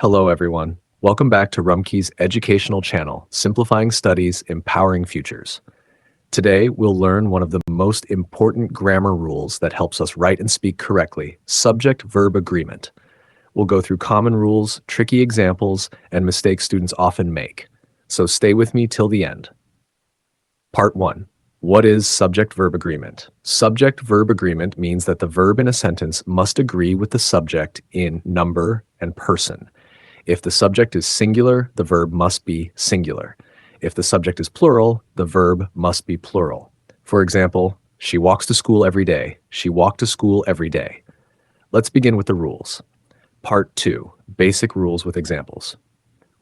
Hello, everyone. Welcome back to Rumki's educational channel, Simplifying Studies, Empowering Futures. Today, we'll learn one of the most important grammar rules that helps us write and speak correctly, Subject-Verb Agreement. We'll go through common rules, tricky examples, and mistakes students often make. So stay with me till the end. Part 1. What is subject-verb agreement? Subject-verb agreement means that the verb in a sentence must agree with the subject in number and person. If the subject is singular, the verb must be singular. If the subject is plural, the verb must be plural. For example, she walks to school every day. She walked to school every day. Let's begin with the rules. Part 2. Basic rules with examples.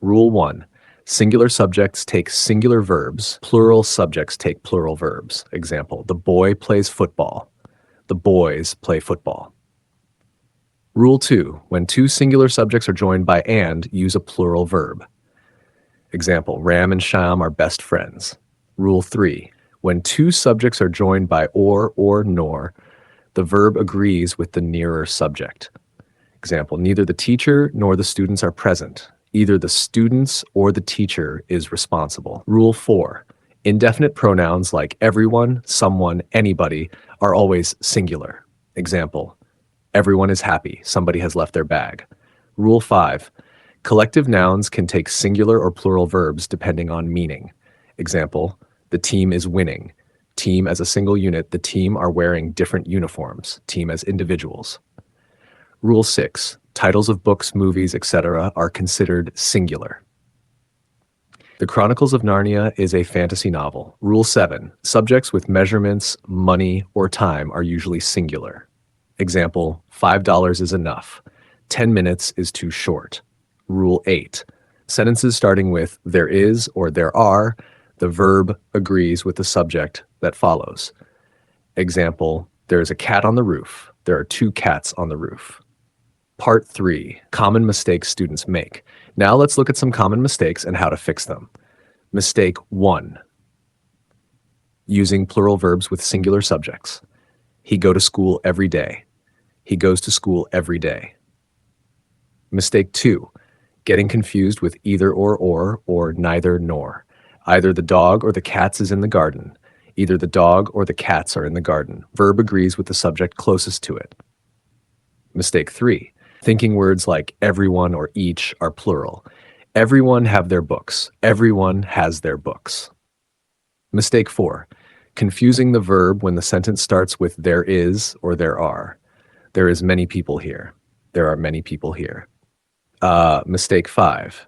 Rule 1. Singular subjects take singular verbs. Plural subjects take plural verbs. Example, the boy plays football. The boys play football. Rule 2. When two singular subjects are joined by and, use a plural verb. Example, Ram and Sham are best friends. Rule 3. When two subjects are joined by or nor, the verb agrees with the nearer subject. Example, neither the teacher nor the students are present. Either the students or the teacher is responsible. Rule 4. Indefinite pronouns like everyone, someone, anybody are always singular. Example, everyone is happy. Somebody has left their bag. Rule 5. Collective nouns can take singular or plural verbs depending on meaning. Example, the team is winning. Team as a single unit, the team are wearing different uniforms. Team as individuals. Rule 6. Titles of books, movies, etc. are considered singular. The Chronicles of Narnia is a fantasy novel. Rule 7. Subjects with measurements, money, or time are usually singular. Example, $5 is enough. 10 minutes is too short. Rule 8. Sentences starting with there is or there are, the verb agrees with the subject that follows. Example, there is a cat on the roof. There are two cats on the roof. Part 3. Common mistakes students make. Now let's look at some common mistakes and how to fix them. Mistake 1. Using plural verbs with singular subjects. He go to school every day. He goes to school every day. Mistake 2. Getting confused with either or neither nor. Either the dog or the cats is in the garden. Either the dog or the cats are in the garden. Verb agrees with the subject closest to it. Mistake 3. Thinking words like everyone or each are plural. Everyone have their books. Everyone has their books. Mistake 4. Confusing the verb when the sentence starts with there is or there are. There is many people here. There are many people here. Mistake 5.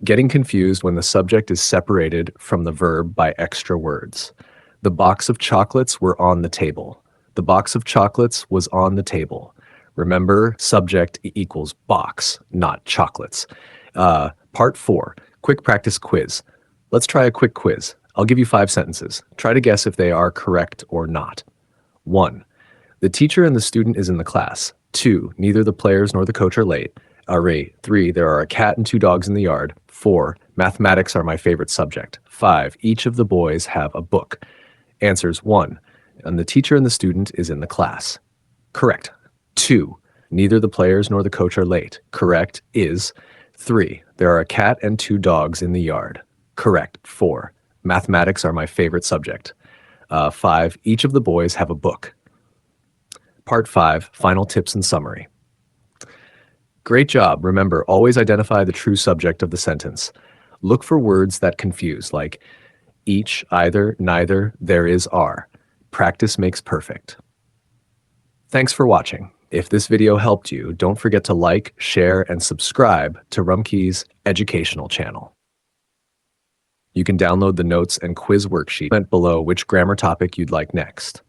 Getting confused when the subject is separated from the verb by extra words. The box of chocolates were on the table. The box of chocolates was on the table. Remember, subject equals box, not chocolates. Part 4, quick practice quiz. Let's try a quick quiz. I'll give you 5 sentences. Try to guess if they are correct or not. 1. The teacher and the student is in the class. 2. Neither the players nor the coach are late. 3. There are a cat and 2 dogs in the yard. 4. Mathematics are my favorite subject. 5. Each of the boys have a book. Answers 1. And the teacher and the student is in the class. Correct. 2. Neither the players nor the coach are late. Correct is 3. There are a cat and 2 dogs in the yard. Correct. 4. Mathematics are my favorite subject. 5. Each of the boys have a book. Part 5. Final tips and summary. Great job. Remember, always identify the true subject of the sentence. Look for words that confuse, like each, either, neither, there is, are. Practice makes perfect. Thanks for watching. If this video helped you, don't forget to like, share, and subscribe to Rumki's educational channel. You can download the notes and quiz worksheet below which grammar topic you'd like next.